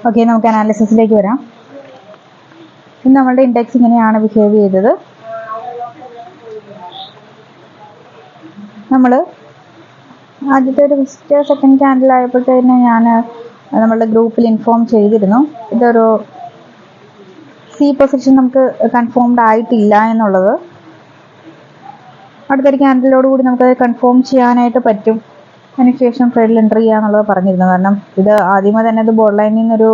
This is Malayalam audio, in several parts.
ഓക്കെ, നമുക്ക് അനാലിസിസിലേക്ക് വരാം. ഇന്ന് നമ്മളുടെ ഇൻഡെക്സ് ഇങ്ങനെയാണ് ബിഹേവ് ചെയ്തത്. നമ്മൾ ആദ്യത്തെ ഒരു ഫസ്റ്റ് സെക്കൻഡ് ക്യാൻഡിൽ ആയപ്പോഴത്തേന് ഞാൻ നമ്മളുടെ ഗ്രൂപ്പിൽ ഇൻഫോം ചെയ്തിരുന്നു, ഇതൊരു സി പൊസിഷൻ നമുക്ക് കൺഫേംഡ് ആയിട്ടില്ല എന്നുള്ളത്. അടുത്തൊരു ക്യാൻഡിലോട് കൂടി നമുക്കത് കൺഫേം ചെയ്യാനായിട്ട് പറ്റും. അതിനുശേഷം ട്രേഡിൽ എൻ്റർ ചെയ്യുക എന്നുള്ളത് പറഞ്ഞിരുന്നു. കാരണം ഇത് ആദ്യമേ തന്നെ ഇത് ബോർഡ് ലൈനിൽ നിന്നൊരു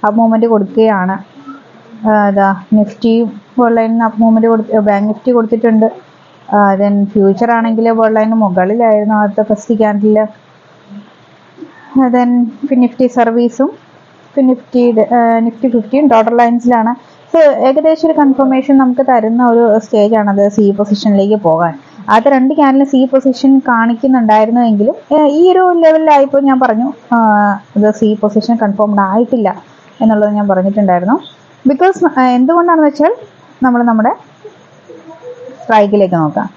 അപ്പ് മൂവ്മെൻറ്റ് കൊടുക്കുകയാണ്. നിഫ്റ്റിയും ബോർഡ് ലൈനിൽ നിന്ന് അപ്പ് മൂവ്മെൻറ്റ് ബാങ്ക് നിഫ്റ്റി കൊടുത്തിട്ടുണ്ട്. ദെൻ ഫ്യൂച്ചർ ആണെങ്കിൽ ബോർഡ് ലൈനിന് മുകളിലായിരുന്നു ആദ്യത്തെ ഫസ്റ്റ് ക്യാൻഡിൽ. ദെൻ നിഫ്റ്റി സർവീസും നിഫ്റ്റി 50യും ഡോട്ടർ ലൈൻസിലാണ്. സോ ഏകദേശം ഒരു കൺഫർമേഷൻ നമുക്ക് തരുന്ന ഒരു സ്റ്റേജാണത് സി പൊസിഷനിലേക്ക് പോകാൻ. ആദ്യത്തെ രണ്ട് ക്യാൻഡിലും സി പൊസിഷൻ കാണിക്കുന്നുണ്ടായിരുന്നുവെങ്കിലും ഈ ഒരു ലെവലിലായപ്പോൾ ഞാൻ പറഞ്ഞു ഇത് സി പൊസിഷൻ കൺഫേംഡ് ആയിട്ടില്ല എന്നുള്ളത് ഞാൻ പറഞ്ഞിട്ടുണ്ടായിരുന്നു. ബിക്കോസ് എന്തുകൊണ്ടാണെന്ന് വെച്ചാൽ നമ്മൾ നമ്മുടെ സ്ട്രൈക്കിലേക്ക് നോക്കാം.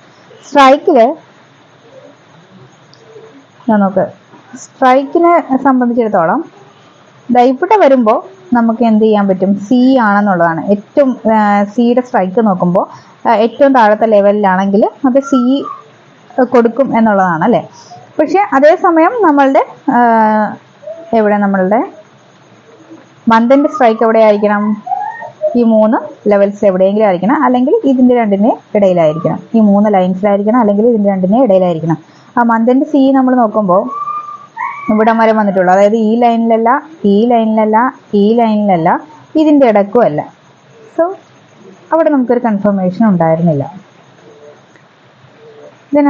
സ്ട്രൈക്കിനെ സംബന്ധിച്ചിടത്തോളം ഇവിടെ വരുമ്പോൾ നമുക്ക് എന്ത് ചെയ്യാൻ പറ്റും, സി ആണെന്നുള്ളതാണ് ഏറ്റവും സിയുടെ സ്ട്രൈക്ക് നോക്കുമ്പോൾ ഏറ്റവും താഴത്തെ ലെവലിലാണെങ്കിൽ അത് സി കൊടുക്കും എന്നുള്ളതാണ് അല്ലേ. പക്ഷെ അതേസമയം നമ്മളുടെ മന്തിൻ്റെ സ്ട്രൈക്ക് എവിടെ ആയിരിക്കണം, ഈ മൂന്ന് ലെവൽസ് എവിടെയെങ്കിലും ആയിരിക്കണം, അല്ലെങ്കിൽ ഇതിൻ്റെ രണ്ടിൻ്റെ ഇടയിലായിരിക്കണം. ഈ മൂന്ന് ലൈൻസിലായിരിക്കണം, അല്ലെങ്കിൽ ഇതിൻ്റെ രണ്ടിൻ്റെ ഇടയിലായിരിക്കണം. ആ മന്തിൻ്റെ സി നമ്മൾ നോക്കുമ്പോൾ ഇവിടം വരെ വന്നിട്ടുള്ളൂ. അതായത് ഈ ലൈനിലല്ല, ഈ ലൈനിലല്ല, ഈ ലൈനിലല്ല, ഇതിൻ്റെ ഇടയ്ക്കും അല്ല. സോ അവിടെ നമുക്കൊരു കൺഫർമേഷൻ ഉണ്ടായിരുന്നില്ല.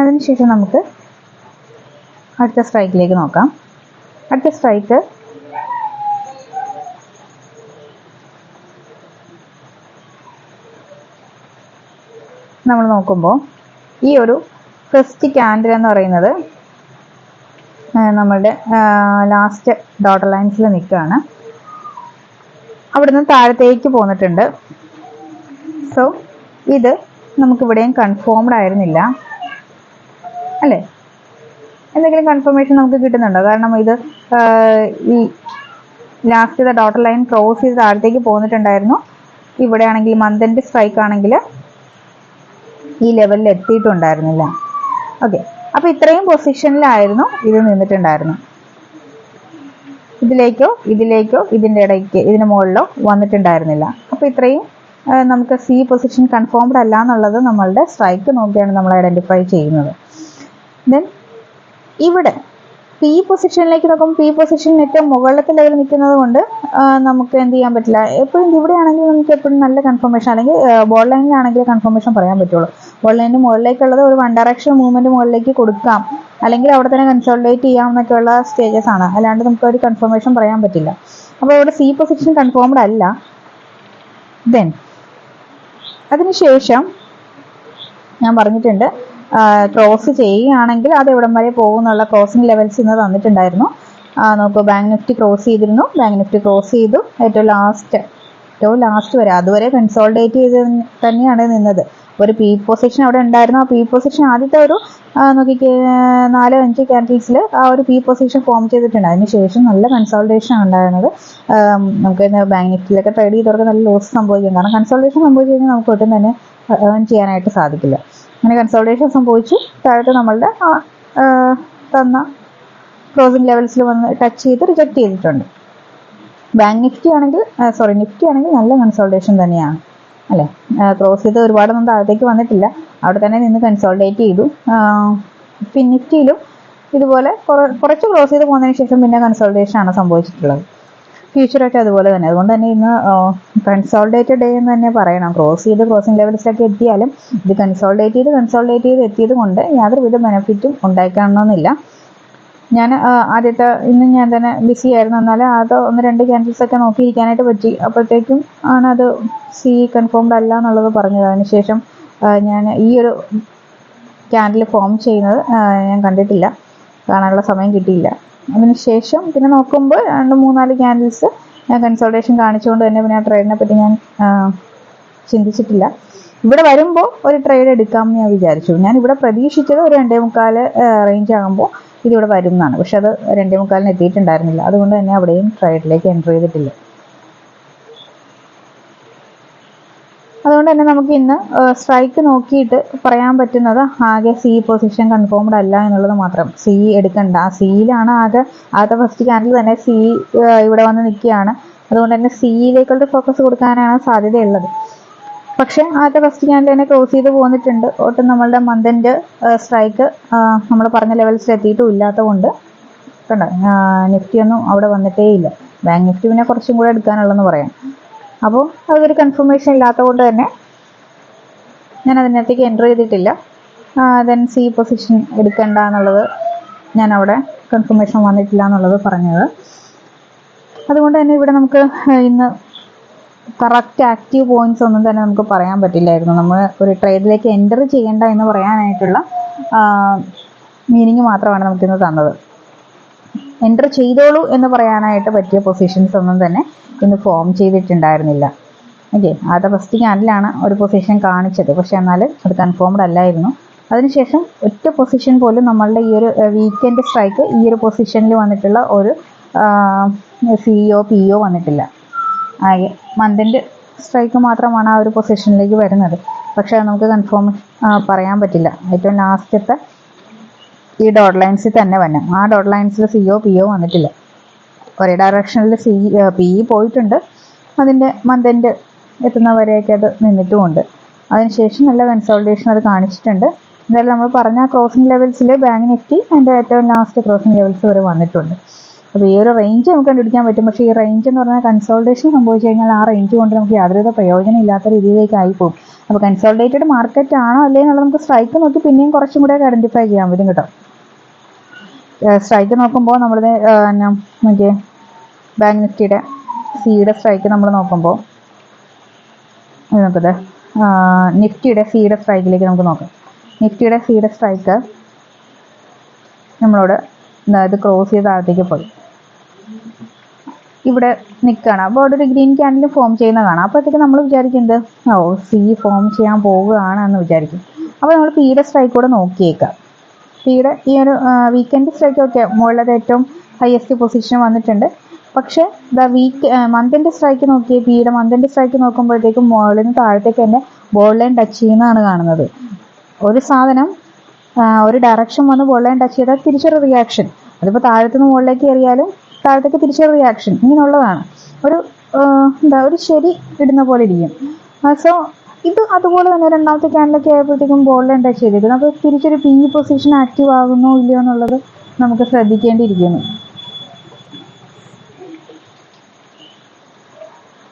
അതിനുശേഷം നമുക്ക് അടുത്ത സ്ട്രൈക്കിലേക്ക് നോക്കാം. അടുത്ത സ്ട്രൈക്ക് നമ്മൾ നോക്കുമ്പോൾ ഈ ഒരു ഫസ്റ്റ് ക്യാൻഡിൽ എന്ന് പറയുന്നത് നമ്മളുടെ ലാസ്റ്റ് ഡോട്ടർ ലൈൻസിൽ നിൽക്കുകയാണ്. അവിടുന്ന് താഴത്തേക്ക് പോന്നിട്ടുണ്ട്. സോ ഇത് നമുക്കിവിടെയും കൺഫേംഡ് ആയിരുന്നില്ല അല്ലേ. എന്തെങ്കിലും കൺഫർമേഷൻ നമുക്ക് കിട്ടുന്നുണ്ടോ? കാരണം ഇത് ഈ ലാസ്റ്റ് ഡോട്ടർ ലൈൻ ക്രോസ് ചെയ്ത് താഴത്തേക്ക് പോന്നിട്ടുണ്ടായിരുന്നു. ഇവിടെ ആണെങ്കിൽ മന്തിൻ്റെ സ്ട്രൈക്ക് ആണെങ്കിൽ ഈ ലെവലിൽ എത്തിയിട്ടുണ്ടായിരുന്നില്ല. ഓക്കെ, അപ്പോൾ ഇത്രയും പൊസിഷനിലായിരുന്നു ഇത് നിന്നിട്ടുണ്ടായിരുന്നു. ഇതിലേക്കോ ഇതിൻ്റെ ഇടയ്ക്ക് ഇതിന് മുകളിലോ വന്നിട്ടുണ്ടായിരുന്നില്ല. അപ്പോൾ ഇത്രയും നമുക്ക് സി പൊസിഷൻ കൺഫേംഡ് അല്ല എന്നുള്ളത് നമ്മളുടെ സ്ട്രൈക്ക് നോക്കിയാണ് നമ്മൾ ഐഡൻറ്റിഫൈ ചെയ്യുന്നത്. ദെൻ ഇവിടെ പി പൊസിഷനിലേക്ക് നോക്കുമ്പോൾ പി പൊസിഷൻ ഏറ്റവും മുകളിലത്തെ ലെവൽ നിൽക്കുന്നത് കൊണ്ട് നമുക്ക് എന്ത് ചെയ്യാൻ പറ്റില്ല. എപ്പോഴും ഇവിടെയാണെങ്കിൽ നമുക്ക് എപ്പോഴും നല്ല കൺഫർമേഷൻ, അല്ലെങ്കിൽ ബോർഡ് ലൈനിലാണെങ്കിൽ കൺഫർമേഷൻ പറയാൻ പറ്റുള്ളൂ. ബോർഡ് ലൈനിന് മുകളിലേക്കുള്ളത് ഒരു വൺ ഡയറക്ഷൻ മൂവ്മെൻറ്റ് മുകളിലേക്ക് കൊടുക്കാം, അല്ലെങ്കിൽ അവിടെ തന്നെ കൺസോളിഡേറ്റ് ചെയ്യാം എന്നൊക്കെയുള്ള സ്റ്റേജസ് ആണ്. അല്ലാണ്ട് നമുക്ക് ഒരു കൺഫർമേഷൻ പറയാൻ പറ്റില്ല. അപ്പോൾ ഇവിടെ സി പൊസിഷൻ കൺഫേംഡ് അല്ല. ദെൻ അതിനുശേഷം ഞാൻ പറഞ്ഞിട്ടുണ്ട്, ക്രോസ് ചെയ്യുകയാണെങ്കിൽ അത് എവിടം വരെ പോകുന്നുള്ള ക്രോസിംഗ് ലെവൽസ് ഇന്ന് തന്നിട്ടുണ്ടായിരുന്നു. നോക്കൂ, ബാങ്ക് നിഫ്റ്റി ക്രോസ് ചെയ്തിരുന്നു. ബാങ്ക് നിഫ്റ്റി ക്രോസ് ചെയ്തു ഏറ്റവും ലാസ്റ്റ് വരെ, അതുവരെ കൺസോളിഡേറ്റ് ചെയ്ത് തന്നെയാണ് നിന്നത്. ഒരു പി പൊസിഷൻ അവിടെ ഉണ്ടായിരുന്നു. ആ പി പൊസിഷൻ ആദ്യത്തെ ഒരു 4-5 ക്യാൻഡിൽസിൽ ആ ഒരു പി പൊസിഷൻ ഫോം ചെയ്തിട്ടുണ്ട്. അതിനുശേഷം നല്ല കൺസോളിഡേഷൻ ഉണ്ടായിരുന്നത്. നമുക്ക് ബാങ്ക് നിഫ്റ്റിയിലൊക്കെ ട്രേഡ് ചെയ്തവർക്ക് നല്ല ലോസ് സംഭവിക്കും. കാരണം കൺസോളിഡേഷൻ സംഭവിച്ചു കഴിഞ്ഞാൽ നമുക്ക് ഒട്ടും തന്നെ ഏൺ ചെയ്യാനായിട്ട് സാധിക്കില്ല. അങ്ങനെ കൺസോളിഡേഷൻ സംഭവിച്ചു താഴത്ത് നമ്മളുടെ തന്ന ക്ലോസിംഗ് ലെവൽസിൽ വന്ന് ടച്ച് ചെയ്ത് റിജക്റ്റ് ചെയ്തിട്ടുണ്ട്. നിഫ്റ്റി ആണെങ്കിൽ നല്ല കൺസോളിഡേഷൻ തന്നെയാണ് അല്ലേ. ക്രോസ് ചെയ്ത് ഒരുപാടൊന്നും താഴത്തേക്ക് വന്നിട്ടില്ല, അവിടെ തന്നെ നിന്ന് കൺസോളിഡേറ്റ് ചെയ്തു. നിഫ്റ്റിയിലും ഇതുപോലെ കുറച്ച് ക്രോസ് ചെയ്ത് പോകുന്നതിന് ശേഷം പിന്നെ കൺസോളിഡേഷൻ ആണ് സംഭവിച്ചിട്ടുള്ളത്. ഫ്യൂച്ചറൊക്കെ അതുപോലെ തന്നെ. അതുകൊണ്ട് തന്നെ ഇന്ന് കൺസോളിഡേറ്റഡ് ഡേ എന്ന് തന്നെ പറയണം. ക്രോസിംഗ് ലെവൽസിലൊക്കെ എത്തിയാലും ഇത് കൺസോളിഡേറ്റ് ചെയ്ത് എത്തിയത് കൊണ്ട് യാതൊരുവിധ ബെനിഫിറ്റും ഉണ്ടായിക്കാണണമെന്നില്ല. ഞാൻ ഇന്ന് ഞാൻ തന്നെ ബിസി ആയിരുന്നു. എന്നാലും അത് 1-2 ക്യാൻഡിൽസൊക്കെ നോക്കിയിരിക്കാനായിട്ട് പറ്റി. അപ്പോഴത്തേക്കും ആണത് സി കൺഫേംഡ് അല്ല എന്നുള്ളത് പറഞ്ഞത്. അതിനുശേഷം ഞാൻ ഈ ഒരു ക്യാൻഡിൽ ഫോം ചെയ്യുന്നത് ഞാൻ കണ്ടിട്ടില്ല, കാണാനുള്ള സമയം കിട്ടിയില്ല. അതിനുശേഷം പിന്നെ നോക്കുമ്പോൾ 2-3-4 ക്യാൻഡിൽസ് കൺസോൾട്ടേഷൻ കാണിച്ചുകൊണ്ട് തന്നെ പിന്നെ ആ ട്രേഡിനെ പറ്റി ഞാൻ ചിന്തിച്ചിട്ടില്ല. ഇവിടെ വരുമ്പോൾ ഒരു ട്രേഡ് എടുക്കാമെന്ന് ഞാൻ വിചാരിച്ചു. ഞാൻ ഇവിടെ പ്രതീക്ഷിച്ചത് ഒരു 2.25 റേഞ്ച് ആകുമ്പോൾ ഇതിവിടെ വരും എന്നാണ്. പക്ഷെ അത് 2:45 എത്തിയിട്ടുണ്ടായിരുന്നില്ല. അതുകൊണ്ട് തന്നെ അവിടെയും ട്രേഡിലേക്ക് എൻ്റർ ചെയ്തിട്ടില്ല. അതുകൊണ്ട് തന്നെ നമുക്ക് ഇന്ന് സ്ട്രൈക്ക് നോക്കിയിട്ട് പറയാൻ പറ്റുന്നത് ആകെ സി പൊസിഷൻ കൺഫേംഡ് അല്ല എന്നുള്ളത് മാത്രം. സി എടുക്കണ്ട, സിയിലാണ് ആദ്യത്തെ ഫസ്റ്റ് ക്യാൻഡിൽ തന്നെ സി ഇവിടെ വന്ന് നിൽക്കുകയാണ്. അതുകൊണ്ട് തന്നെ സിയിലേക്കുള്ള ഫോക്കസ് കൊടുക്കാനാണ് സാധ്യതയുള്ളത്. പക്ഷെ ആദ്യത്തെ ഫസ്റ്റ് ക്യാൻഡിൽ തന്നെ ക്ലോസ് ചെയ്ത് പോന്നിട്ടുണ്ട്. ഒട്ടും നമ്മളുടെ മന്തിൻ്റെ സ്ട്രൈക്ക് നമ്മൾ പറഞ്ഞ ലെവൽസിൽ എത്തിയിട്ടും ഇല്ലാത്തത് കൊണ്ട് കണ്ട നിഫ്റ്റി ഒന്നും അവിടെ വന്നിട്ടേ ഇല്ല. ബാങ്ക് നിഫ്റ്റി പിന്നെ കുറച്ചും കൂടെ എടുക്കാനുള്ളതെന്ന് പറയാം. അപ്പോൾ അതൊരു കൺഫർമേഷൻ ഇല്ലാത്തത് കൊണ്ട് തന്നെ ഞാൻ അതിനകത്തേക്ക് എൻ്റർ ചെയ്തിട്ടില്ല. ദെൻ സി പൊസിഷൻ എടുക്കണ്ട എന്നുള്ളത് ഞാൻ അവിടെ കൺഫർമേഷൻ വന്നിട്ടില്ല എന്നുള്ളത് പറഞ്ഞത്. അതുകൊണ്ട് തന്നെ ഇവിടെ നമുക്ക് ഇന്ന് കറക്റ്റ് ആക്റ്റീവ് പോയിന്റ്സ് ഒന്നും തന്നെ നമുക്ക് പറയാൻ പറ്റില്ലായിരുന്നു. നമ്മൾ ഒരു ട്രേഡിലേക്ക് എൻ്റർ ചെയ്യേണ്ട എന്ന് പറയാനായിട്ടുള്ള മീനിങ് മാത്രമാണ് നമുക്കിന്ന് തന്നത്. എൻ്റർ ചെയ്തോളൂ എന്ന് പറയാനായിട്ട് പറ്റിയ പൊസിഷൻസ് ഒന്നും തന്നെ ഇന്ന് ഫോം ചെയ്തിട്ടുണ്ടായിരുന്നില്ല. ഓക്കെ, ആദ്യത്തെ ഫസ്റ്റ് ക്യാൻഡിലാണ് ഒരു പൊസിഷൻ കാണിച്ചത്. പക്ഷെ എന്നാൽ അത് കൺഫേംഡ് അല്ലായിരുന്നു. അതിനുശേഷം ഒറ്റ പൊസിഷൻ പോലും നമ്മളുടെ ഈ ഒരു വീക്കെൻഡ് സ്ട്രൈക്ക് ഈ ഒരു പൊസിഷനിൽ വന്നിട്ടുള്ള ഒരു സിഇഒ പിഇഒ വന്നിട്ടില്ല. ആകെ മന്തിൻ്റെ സ്ട്രൈക്ക് മാത്രമാണ് ആ ഒരു പൊസിഷനിലേക്ക് വരുന്നത്. പക്ഷെ അത് നമുക്ക് കൺഫേം പറയാൻ പറ്റില്ല. ഏറ്റവും ലാസ്റ്റത്തെ ഈ ഡോട്ട് ലൈൻസിൽ തന്നെ വരണം. ആ ഡോട്ട് ലൈൻസിൽ സിഇഒ പിഇഒ വന്നിട്ടില്ല. ഒരേ ഡയറക്ഷനിൽ പിഇ പോയിട്ടുണ്ട്. അതിൻ്റെ മന്തിൻ്റെ എത്തുന്നവരെയൊക്കെ അത് നിന്നിട്ടുമുണ്ട്. അതിനുശേഷം നല്ല കൺസോൾട്ടേഷൻ അത് കാണിച്ചിട്ടുണ്ട്. എന്തായാലും നമ്മൾ പറഞ്ഞ ക്രോസിംഗ് ലെവൽസിൽ ബാങ്ക് നിഫ്റ്റി അതിൻ്റെ ഏറ്റവും ലാസ്റ്റ് ക്രോസിംഗ് ലെവൽസ് വരെ വന്നിട്ടുണ്ട്. അപ്പോൾ ഈ ഒരു റേഞ്ച് നമുക്ക് കണ്ടുപിടിക്കാൻ പറ്റും. പക്ഷേ ഈ റേഞ്ച് എന്ന് പറഞ്ഞാൽ കൺസോൾട്ടേഷൻ സംഭവിച്ചു കഴിഞ്ഞാൽ ആ റേഞ്ച് കൊണ്ട് നമുക്ക് യാതൊരുവിധ പ്രയോജനം ഇല്ലാത്ത രീതിയിലേക്ക് ആയിപ്പോകും. അപ്പോൾ കൺസോൾട്ടേറ്റഡ് മാർക്കറ്റ് ആണോ അല്ലേ എന്നുള്ളത് നമുക്ക് സ്ട്രൈക്ക് നോക്കി പിന്നെയും കുറച്ചും കൂടെ ഐഡൻറ്റിഫൈ ചെയ്യാൻ പറ്റും കേട്ടോ. സ്ട്രൈക്ക് നോക്കുമ്പോൾ നമ്മളിത് മറ്റേ ബാങ്ക് നിഫ്റ്റിയുടെ സിയുടെ സ്ട്രൈക്ക് നമ്മൾ നോക്കുമ്പോൾ നമുക്കത് നിഫ്റ്റിയുടെ സിയുടെ സ്ട്രൈക്കിലേക്ക് നമുക്ക് നോക്കാം. നിഫ്റ്റിയുടെ സിയുടെ സ്ട്രൈക്ക് നമ്മളോട് ഇത് ക്രോസ് ചെയ്ത് താഴത്തേക്ക് പോയി ഇവിടെ നിൽക്കുകയാണ്. അപ്പോൾ അവിടെ ഒരു ഗ്രീൻ ക്യാൻഡിൽ ഫോം ചെയ്യുന്ന കാണാം. അപ്പോഴത്തേക്ക് നമ്മൾ വിചാരിക്കുന്നത് സി ഫോം ചെയ്യാൻ പോവുകയാണെന്ന് വിചാരിക്കും. അപ്പോൾ നമ്മൾ പിയുടെ സ്ട്രൈക്ക് കൂടെ നോക്കിയേക്കാം. പിയുടെ ഈ ഒരു വീക്കെൻഡ് സ്ട്രൈക്ക് ഒക്കെ മുകളിലത് ഏറ്റവും ഹയസ്റ്റ് പൊസിഷൻ വന്നിട്ടുണ്ട്. പക്ഷേ മന്തിൻ്റെ സ്ട്രൈക്ക് നോക്കി പിയുടെ മന്തിൻ്റെ സ്ട്രൈക്ക് നോക്കുമ്പോഴത്തേക്കും മുകളിൽ നിന്ന് താഴത്തേക്ക് തന്നെ ബോൾ ലൈൻ ടച്ച് ചെയ്യുന്നതാണ് കാണുന്നത്. ഒരു സാധനം ഒരു ഡയറക്ഷൻ വന്ന് ബോൾ ലൈൻ ടച്ച് ചെയ്താൽ തിരിച്ചൊരു റിയാക്ഷൻ. അതിപ്പോൾ താഴത്തുനിന്ന് മുകളിലേക്ക് എറിയാലും താഴത്തേക്ക് തിരിച്ചൊരു റിയാക്ഷൻ ഇങ്ങനെയുള്ളതാണ്. ഒരു ശരി ഇടുന്ന പോലെ ഇരിക്കും. സോ ഇത് അതുപോലെ തന്നെ രണ്ടാമത്തെ ക്യാൻഡിലൊക്കെ ആയപ്പോഴത്തേക്കും ബോൾ ലൈൻ ടച്ച് ചെയ്തിരിക്കുന്നു. അപ്പോൾ തിരിച്ചൊരു പി പൊസിഷൻ ആക്റ്റീവ് ആകുന്നോ ഇല്ലയോ എന്നുള്ളത് നമുക്ക് ശ്രദ്ധിക്കേണ്ടിയിരിക്കുന്നു.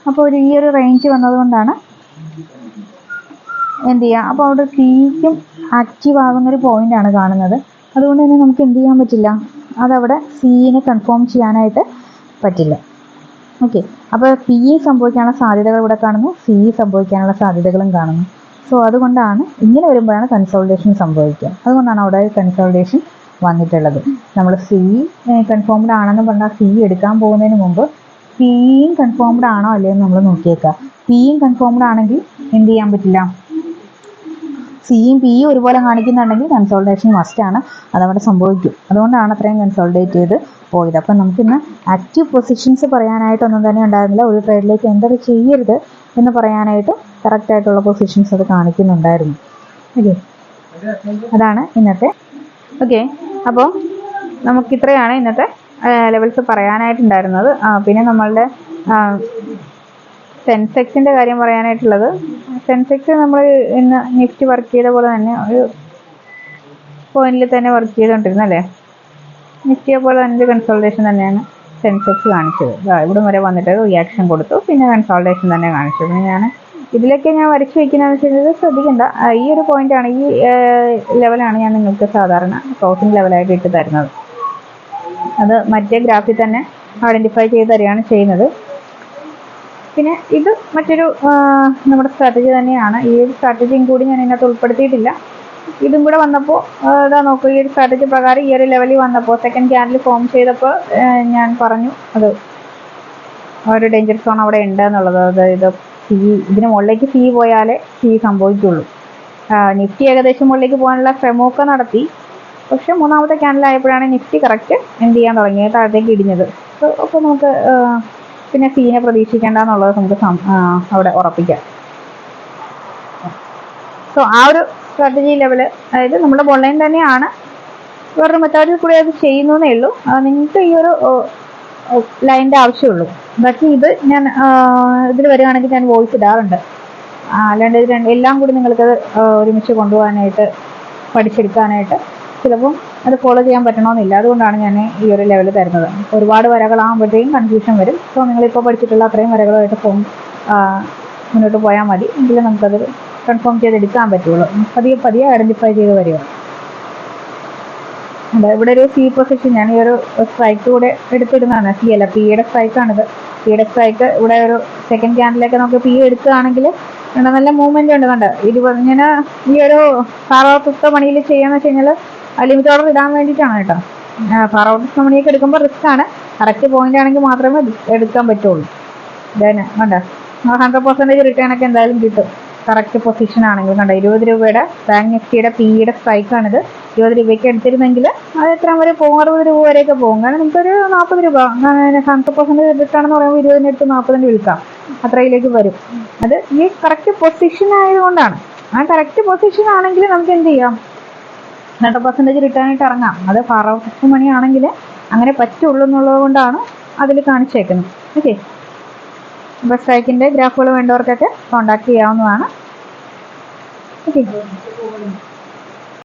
അപ്പോൾ ഈ ഒരു റേഞ്ച് വന്നതുകൊണ്ടാണ് എന്ത് ചെയ്യുക. അപ്പോൾ അവിടെ സിക്കും ആക്റ്റീവ് ആകുന്നൊരു പോയിൻ്റാണ് കാണുന്നത്. അതുകൊണ്ട് തന്നെ നമുക്ക് എന്ത് ചെയ്യാൻ പറ്റില്ല, അതവിടെ സിനെ കൺഫേം ചെയ്യാനായിട്ട് പറ്റില്ല. ഓക്കെ, അപ്പോൾ പി സംഭവിക്കാനുള്ള സാധ്യതകൾ ഇവിടെ കാണുന്നു, സി സംഭവിക്കാനുള്ള സാധ്യതകളും കാണുന്നു. സോ അതുകൊണ്ടാണ് ഇങ്ങനെ വരുമ്പോഴാണ് കൺസോൾട്ടേഷൻ സംഭവിക്കുക. അതുകൊണ്ടാണ് അവിടെ കൺസോൾട്ടേഷൻ വന്നിട്ടുള്ളത്. നമ്മൾ സി കൺഫേംഡ് ആണെന്ന് പറഞ്ഞാൽ സി എടുക്കാൻ പോകുന്നതിന് മുമ്പ് പിയും കൺഫേംഡ് ആണോ അല്ലയെന്ന് നമ്മൾ നോക്കിയേക്കുക. പിയും കൺഫേംഡ് ആണെങ്കിൽ എന്ത് ചെയ്യാൻ പറ്റില്ല, സിയും പിയും ഒരുപോലെ കാണിക്കുന്നുണ്ടെങ്കിൽ കൺസോൾട്ടേഷൻ മസ്റ്റാണ്, അതവിടെ സംഭവിക്കും. അതുകൊണ്ടാണ് അത്രയും കൺസോൾട്ടേറ്റ് ചെയ്ത് പോയത്. അപ്പം നമുക്കിന്ന് ആക്റ്റീവ് പൊസിഷൻസ് പറയാനായിട്ടൊന്നും തന്നെ ഉണ്ടായിരുന്നില്ല. ഒരു ട്രേഡിലേക്ക് എൻ്റർ ചെയ്യരുത് എന്ന് പറയാനായിട്ട് കറക്റ്റായിട്ടുള്ള പൊസിഷൻസ് അത് കാണിക്കുന്നുണ്ടായിരുന്നു. ഓക്കെ, അതാണ് ഇന്നത്തെ. ഓക്കെ, അപ്പോൾ നമുക്കിത്രയാണ് ഇന്നത്തെ ലെവൽസ് പറയാനായിട്ടുണ്ടായിരുന്നത്. പിന്നെ നമ്മളുടെ സെൻസെക്സിൻ്റെ കാര്യം പറയാനായിട്ടുള്ളത്, സെൻസെക്സ് നമ്മൾ ഇന്ന് നിഫ്റ്റി വർക്ക് ചെയ്ത പോലെ തന്നെ ഒരു പോയിന്റിൽ തന്നെ വർക്ക് ചെയ്തുകൊണ്ടിരുന്നല്ലേ. നിഫ്റ്റിയെ പോലെ തന്നെ കൺസോൾട്ടേഷൻ തന്നെയാണ് സെൻസെക്സ് കാണിച്ചത്. ഇവിടെ വരെ വന്നിട്ട് റിയാക്ഷൻ കൊടുത്തു, പിന്നെ കൺസോൾട്ടേഷൻ തന്നെ കാണിച്ചു. പിന്നെ ഞാൻ ഇതിലൊക്കെ ഞാൻ വരച്ച് വയ്ക്കുന്നതെന്ന് വെച്ചാൽ ശ്രദ്ധിക്കേണ്ട ഈ ഒരു പോയിന്റാണ്, ഈ ലെവലാണ് ഞാൻ നിങ്ങൾക്ക് സാധാരണ ക്ലോസിംഗ് ലെവലായിട്ട് ഇട്ട് തരുന്നത്. അത് മറ്റേ ഗ്രാഫിൽ തന്നെ ഐഡൻറ്റിഫൈ ചെയ്ത് തരികയാണ് ചെയ്യുന്നത്. പിന്നെ ഇത് മറ്റൊരു നമ്മുടെ സ്ട്രാറ്റജി തന്നെയാണ്. ഈ ഒരു സ്ട്രാറ്റജിയും കൂടി ഞാൻ ഇതിനകത്ത് ഉൾപ്പെടുത്തിയിട്ടില്ല. ഇതും കൂടെ വന്നപ്പോൾ ഇതാ നോക്കുക, ഈ ഒരു സ്ട്രാറ്റജി പ്രകാരം ഈ ഒരു ലെവലിൽ വന്നപ്പോൾ സെക്കൻഡ് ക്യാൻഡിൽ ഫോം ചെയ്തപ്പോൾ ഞാൻ പറഞ്ഞു അത് ഒരു ഡേഞ്ചർ സോൺ അവിടെ ഉണ്ട് എന്നുള്ളത്. അതായത് ഇതിന് മുകളിലേക്ക് സി പോയാലേ സി സംഭവിക്കുള്ളൂ. നിഫ്റ്റി ഏകദേശം മുകളിലേക്ക് പോകാനുള്ള ശ്രമമൊക്കെ നടത്തി. പക്ഷെ മൂന്നാമത്തെ ക്യാൻഡിലായപ്പോഴാണ് നിഫ്റ്റി കറക്റ്റ് എന്ത് ചെയ്യാൻ തുടങ്ങിയത്, താഴത്തേക്ക് ഇടിഞ്ഞത്. അപ്പോൾ നമുക്ക് പിന്നെ സീനെ പ്രതീക്ഷിക്കേണ്ട എന്നുള്ളത് നമുക്ക് അവിടെ ഉറപ്പിക്കാം. സോ ആ ഒരു സ്ട്രാറ്റജി ലെവല്, അതായത് നമ്മുടെ ഓൺലൈൻ തന്നെയാണ്, വേറൊരു മെത്തേഡിൽ കൂടി അത് ചെയ്യുന്നതേ ഉള്ളൂ. നിങ്ങൾക്ക് ഈ ഒരു ലൈനിൻ്റെ ആവശ്യമുള്ളൂ. ബാക്കി ഇത് ഞാൻ ഇതിൽ വരികയാണെങ്കിൽ ഞാൻ വോയിസ് ഇടാറുണ്ട്. അല്ലാണ്ട് ഇത് എല്ലാം കൂടി നിങ്ങൾക്കത് ഒരുമിച്ച് കൊണ്ടുപോകാനായിട്ട് പഠിച്ചെടുക്കാനായിട്ട് ചിലപ്പം അത് ഫോളോ ചെയ്യാൻ പറ്റണമെന്നില്ല. അതുകൊണ്ടാണ് ഞാൻ ഈ ഒരു ലെവൽ തരുന്നത്. ഒരുപാട് വരകളാകുമ്പോഴത്തേക്കും കൺഫ്യൂഷൻ വരും. സോ നിങ്ങളിപ്പോൾ പഠിച്ചിട്ടുള്ള അത്രയും വരകളുമായിട്ട് മുന്നോട്ട് പോയാൽ മതി. എങ്കിലും നമുക്കത് കൺഫേം ചെയ്തെടുക്കാൻ പറ്റുള്ളൂ. പതിയെ ഐഡൻറ്റിഫൈ ചെയ്ത് വരിക. ഇവിടെ ഒരു സി പൊസിഷൻ, ഞാൻ ഈ ഒരു സ്ട്രൈക്ക് കൂടെ എടുത്തിടുന്നതാണ്. സി അല്ല, പിയുടെ സ്ട്രൈക്കാണിത്. പിയുടെ സ്ട്രൈക്ക് ഇവിടെ ഒരു സെക്കൻഡ് ക്യാൻഡിലൊക്കെ നമുക്ക് പി എടുക്കുകയാണെങ്കിൽ നല്ല മൂവ്മെന്റ് ഉണ്ട്. കണ്ട് ഇങ്ങനെ ഈ ഒരു ഫാറോട്ട മണിയിൽ ചെയ്യാന്ന് വെച്ച് കഴിഞ്ഞാൽ ലിമിറ്റ് ഓർഡർ ഇടാൻ വേണ്ടിയിട്ടാണ് കേട്ടോ. ഫാറോട്ട മണിയൊക്കെ എടുക്കുമ്പോൾ റിസ്ക് ആണ്. കറക്റ്റ് പോയിന്റ് ആണെങ്കിൽ മാത്രമേ എടുക്കാൻ പറ്റുള്ളൂ. ഇതന്നെ കണ്ട 100% റിട്ടേൺ ഒക്കെ എന്തായാലും കിട്ടും കറക്റ്റ് പൊസിഷൻ ആണെങ്കിൽ. കണ്ട 20 രൂപയുടെ ബാങ്ക് നിഫ്റ്റിയുടെ പിയുടെ സ്ട്രൈക്കാണിത്. 20 രൂപയ്ക്ക് എടുത്തിരുന്നെങ്കിൽ അത് എത്ര വരെ പോകും? 60 രൂപ വരെയൊക്കെ പോകും. കാരണം നമുക്കൊരു 40 രൂപ 100% റിട്ടേൺ പറയുമ്പോൾ 20 എടുത്ത് 40 വിൽക്കാം, അത്രയിലേക്ക് വരും. അത് ഈ കറക്റ്റ് പൊസിഷൻ ആയതുകൊണ്ടാണ്. ആ കറക്റ്റ് പൊസിഷൻ ആണെങ്കിൽ നമുക്ക് എന്ത് ചെയ്യാം, 100% റിട്ടേൺ ആയിട്ട് ഇറങ്ങാം. അത് ഫാറോട്ട് മണി ആണെങ്കിൽ അങ്ങനെ പറ്റുള്ളൂ എന്നുള്ളത് കൊണ്ടാണ് അതിൽ കാണിച്ചേക്കുന്നത്. ഓക്കെ, അപ്പോൾ സ്ട്രൈക്കിൻ്റെ ഗ്രാഫുകൾ വേണ്ടവർക്കൊക്കെ കോൺടാക്ട് ചെയ്യാവുന്നതാണ്. ഓക്കെ.